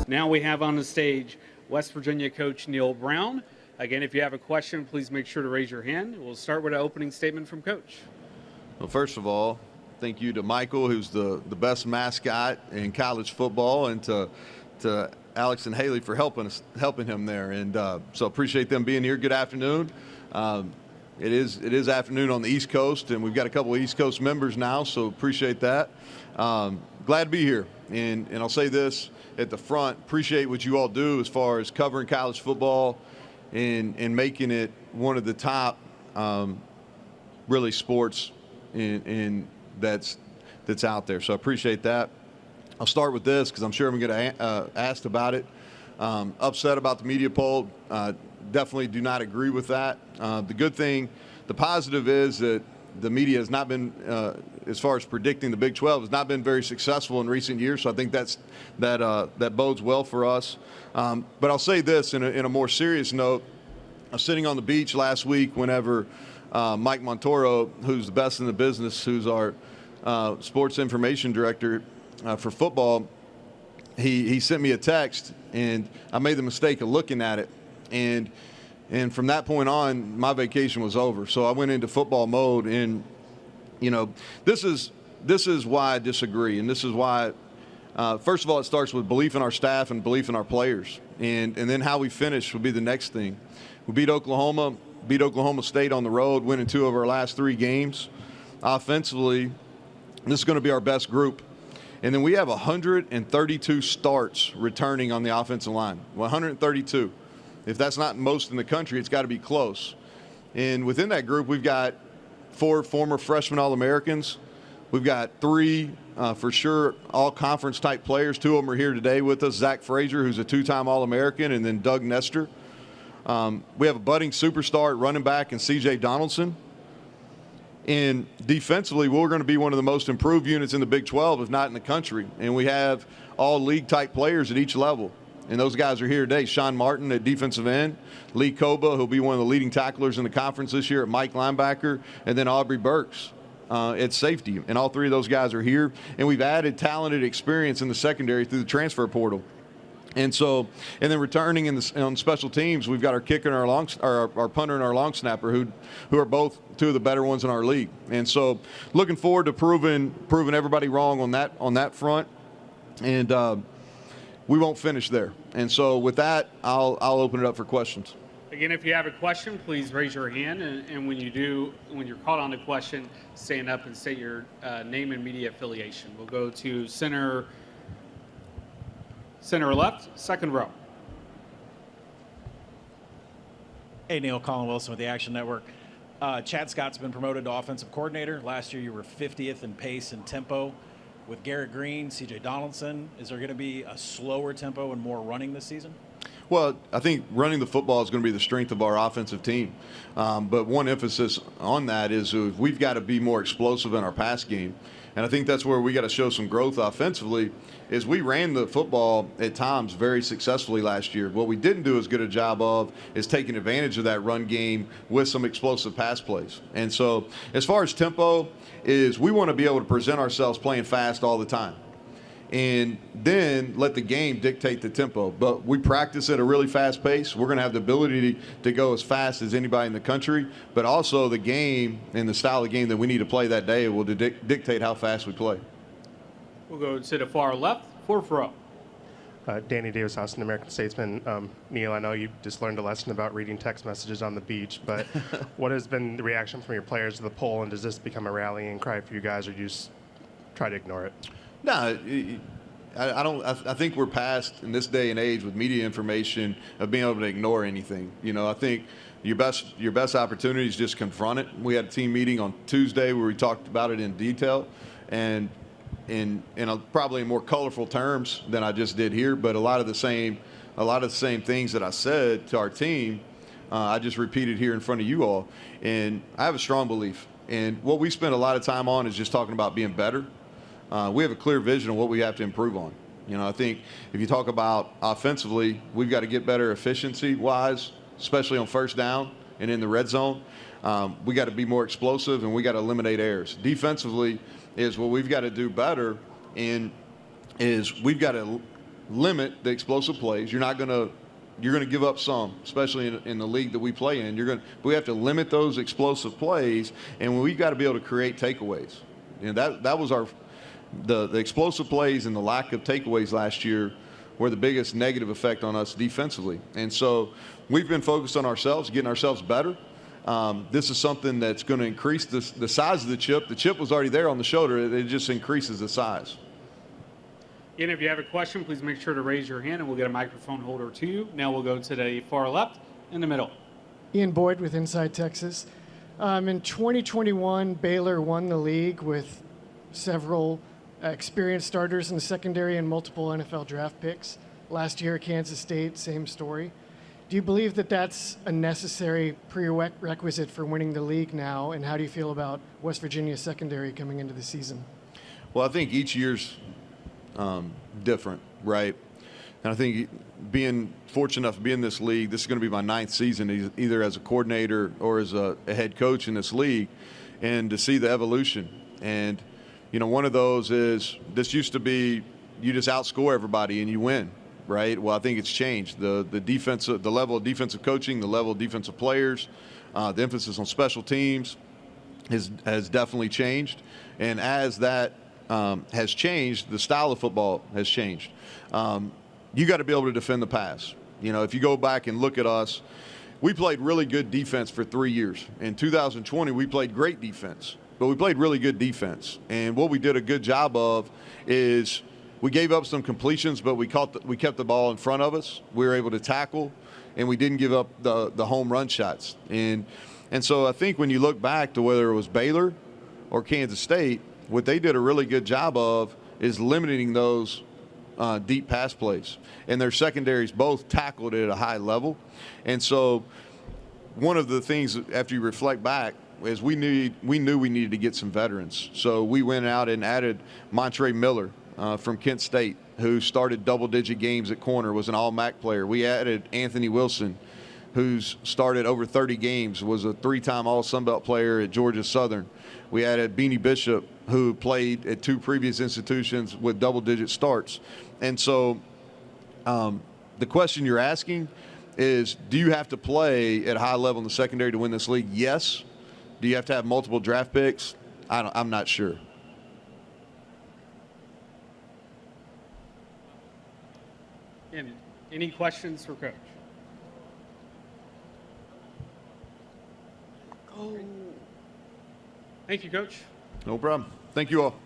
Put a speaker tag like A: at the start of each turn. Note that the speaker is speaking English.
A: Now we have on the stage West Virginia coach Neal Brown. Again, if you have a question, please make sure to raise your hand. We'll start with an opening statement from Coach.
B: Well, first of all, thank you to Michael, who's the best mascot in college football, and to Alex and Haley for helping him there. And so appreciate them being here. Good afternoon. It is afternoon on the East Coast, and we've got a couple of East Coast members now, so appreciate that. Glad to be here. And I'll say this at the front, appreciate what you all do as far as covering college football and making it one of the top really sports that's out there. So I appreciate that. I'll start with this because I'm sure I'm going to asked about it. Upset about the media poll. Definitely do not agree with that. The positive is that the media has not been, as far as predicting the Big 12, has not been very successful in recent years. So I think that bodes well for us. But I'll say this in a more serious note. I was sitting on the beach last week whenever Mike Montoro, who's the best in the business, who's our sports information director for football, he sent me a text, and I made the mistake of looking at it. And from that point on, my vacation was over. So I went into football mode, and this is why I disagree, and this is why. First of all, it starts with belief in our staff and belief in our players, and then how we finish will be the next thing. We beat Oklahoma State on the road, winning 2 of our last 3 games. Offensively, this is going to be our best group. And then we have 132 starts returning on the offensive line. 132. If that's not most in the country, it's got to be close. And within that group, we've got 4 former freshman All-Americans. We've got 3 for sure all-conference type players. 2 of them are here today with us. Zach Frazier, who's a 2-time All-American, and then Doug Nestor. We have a budding superstar at running back in C.J. Donaldson. And defensively, we're going to be one of the most improved units in the Big 12, if not in the country. And we have all league-type players at each level. And those guys are here today. Sean Martin at defensive end, Lee Koba, who'll be one of the leading tacklers in the conference this year at Mike linebacker, and then Aubrey Burks at safety. And all 3 of those guys are here. And we've added talented experience in the secondary through the transfer portal. And then returning on special teams, we've got our kicker and our punter and our long snapper who are both 2 of the better ones in our league. And so looking forward to proving everybody wrong on that front. And we won't finish there. And so with that, I'll open it up for questions.
A: Again, if you have a question, please raise your hand. And when you're called on the question, stand up and state your name and media affiliation. We'll go to center left, second row.
C: Hey, Neal, Colin Wilson with the Action Network. Chad Scott's been promoted to offensive coordinator. Last year you were 50th in pace and tempo. With Garrett Green, C.J. Donaldson, is there going to be a slower tempo and more running this season?
B: Well, I think running the football is going to be the strength of our offensive team. But one emphasis on that is we've got to be more explosive in our pass game. And I think that's where we got to show some growth offensively, is we ran the football at times very successfully last year. What we didn't do as good a job of is taking advantage of that run game with some explosive pass plays. And so as far as tempo is, we want to be able to present ourselves playing fast all the time. And then let the game dictate the tempo. But we practice at a really fast pace. We're going to have the ability to go as fast as anybody in the country. But also the game and the style of game that we need to play that day will dictate how fast we play.
A: We'll go to the far left, 4th row.
D: Danny Davis, Austin American Statesman. Neal, I know you just learned a lesson about reading text messages on the beach, but what has been the reaction from your players to the poll, and does this become a rallying cry for you guys, or do you just try to ignore it?
B: No, I don't. I think we're past in this day and age with media information of being able to ignore anything. I think your best opportunity is just confront it. We had a team meeting on Tuesday where we talked about it in detail, and in probably in more colorful terms than I just did here. But a lot of the same things that I said to our team, I just repeated here in front of you all. And I have a strong belief. And what we spend a lot of time on is just talking about being better. We have a clear vision of what we have to improve on. I think if you talk about offensively, we've got to get better efficiency-wise, especially on first down and in the red zone. We got to be more explosive, and we got to eliminate errors. Defensively is what we've got to do better, and is we've got to limit the explosive plays. You're going to give up some, especially in the league that we play in. We have to limit those explosive plays, and we've got to be able to create takeaways. That was the explosive plays and the lack of takeaways last year were the biggest negative effect on us defensively. And so we've been focused on ourselves, getting ourselves better. This is something that's going to increase the size of the chip. The chip was already there on the shoulder. It just increases the size.
A: And if you have a question, please make sure to raise your hand and we'll get a microphone holder to you. Now we'll go to the far left, in the middle.
E: Ian Boyd with Inside Texas. In 2021, Baylor won the league with several experienced starters in the secondary and multiple NFL draft picks. Last year at Kansas State, same story. Do you believe that that's a necessary prerequisite for winning the league now? And how do you feel about West Virginia's secondary coming into the season?
B: Well, I think each year's different, right? And I think being fortunate enough to be in this league, this is going to be my 9th season, either as a coordinator or as a head coach in this league, and to see the evolution. And, one of those is this used to be you just outscore everybody and you win, right? Well, I think it's changed. The level of defensive coaching, the level of defensive players, the emphasis on special teams has definitely changed. And as that has changed, the style of football has changed. You got to be able to defend the pass. If you go back and look at us, we played really good defense for 3 years. In 2020, we played great defense, but we played really good defense. And what we did a good job of is we gave up some completions, but we kept the ball in front of us. We were able to tackle, and we didn't give up the home run shots. And so I think when you look back to whether it was Baylor or Kansas State, what they did a really good job of is limiting those deep pass plays. And their secondaries both tackled it at a high level. And so one of the things, after you reflect back, is we knew we needed to get some veterans. So we went out and added Montre Miller from Kent State, who started double-digit games at corner, was an all-MAC player. We added Anthony Wilson, who's started over 30 games, was a 3-time All-Sunbelt player at Georgia Southern. We added Beanie Bishop, who played at 2 previous institutions with double-digit starts. And so the question you're asking is, do you have to play at a high level in the secondary to win this league? Yes. Do you have to have multiple draft picks? I'm not sure.
A: And any questions for Coach? Thank you, Coach.
B: No problem. Thank you all.